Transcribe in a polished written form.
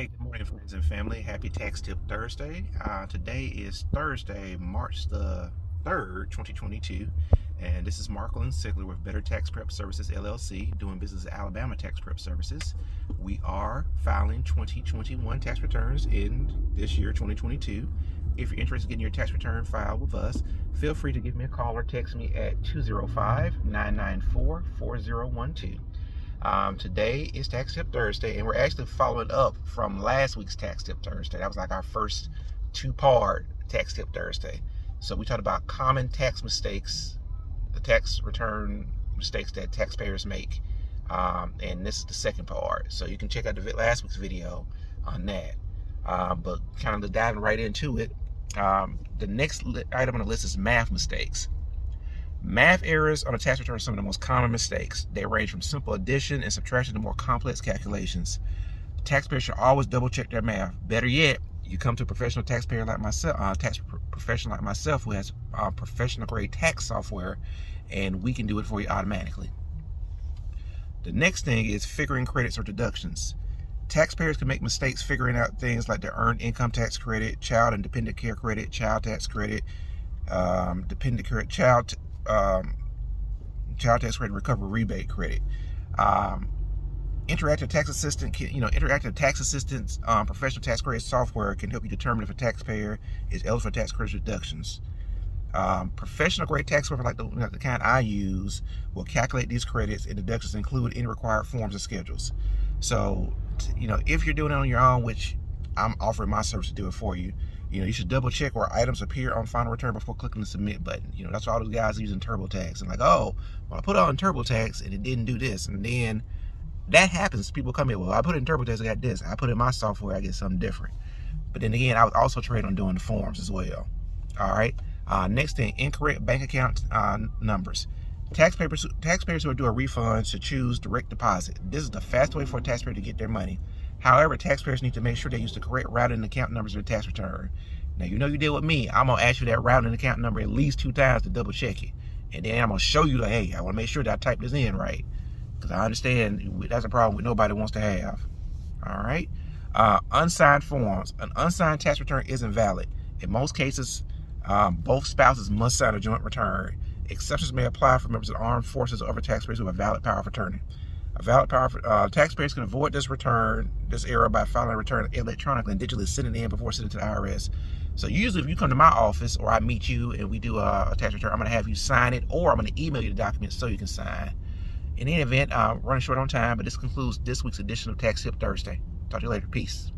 Hey, good morning, friends and family. Happy Tax Tip Thursday. Today is Thursday, March the 3rd, 2022. And this is Marklin Sigler with Better Tax Prep Services, LLC, doing business at Alabama Tax Prep Services. We are filing 2021 tax returns in this year, 2022. If you're interested in getting your tax return filed with us, feel free to give me a call or text me at 205-994-4012. Today is Tax Tip Thursday, and we're actually following up from last week's Tax Tip Thursday. That was like our first two-part Tax Tip Thursday. So we talked about common tax mistakes, the tax return mistakes that taxpayers make, and this is the second part. So you can check out the last week's video on that. But kind of diving right into it, the next item on the list is math mistakes. Math errors on a tax return are some of the most common mistakes. They range from simple addition and subtraction to more complex calculations. Taxpayers should always double check their math. Better yet, you come to a professional taxpayer like myself, tax professional like myself, who has professional grade tax software, and we can do it for you automatically. The next thing is figuring credits or deductions. Taxpayers can make mistakes figuring out things like the earned income tax credit, child and dependent care credit, child tax credit, dependent care, child tax credit recovery rebate credit. Interactive tax assistant, interactive tax assistance, professional tax credit software can help you determine if a taxpayer is eligible for tax credit deductions. Professional grade tax software like the kind I use will calculate these credits and deductions, include any required forms and schedules. So, if you're doing it on your own, which I'm offering my service to do it for you, you should double check where items appear on final return before clicking the submit button. That's why all those guys are using TurboTax and like, oh, well, I put it on TurboTax and it didn't do this, and then that happens. People come in, well, I put it in TurboTax, I got this. I put it in my software, I get something different. But then again, I was also trained on doing the forms as well. All right. Next thing, incorrect bank account numbers. Taxpayers who do a refund should choose direct deposit. This is the fastest way for a taxpayer to get their money. However, taxpayers need to make sure they use the correct routing and account numbers in their tax return. Now, you deal with me. I'm going to ask you that routing and account number at least 2 times to double check it. And then I'm going to show you, like, hey, I want to make sure that I type this in right. Because I understand that's a problem that nobody wants to have. All right? Unsigned forms. An unsigned tax return isn't valid. In most cases, both spouses must sign a joint return. Exceptions may apply for members of the armed forces or other taxpayers who have valid power of attorney. Taxpayers can avoid this error by filing a return electronically and digitally sending it in before sending it to the IRS. So usually if you come to my office or I meet you and we do a tax return, I'm going to have you sign it, or I'm going to email you the document so you can sign. In any event, running short on time, but this concludes this week's edition of Tax Tip Thursday. Talk to you later. Peace.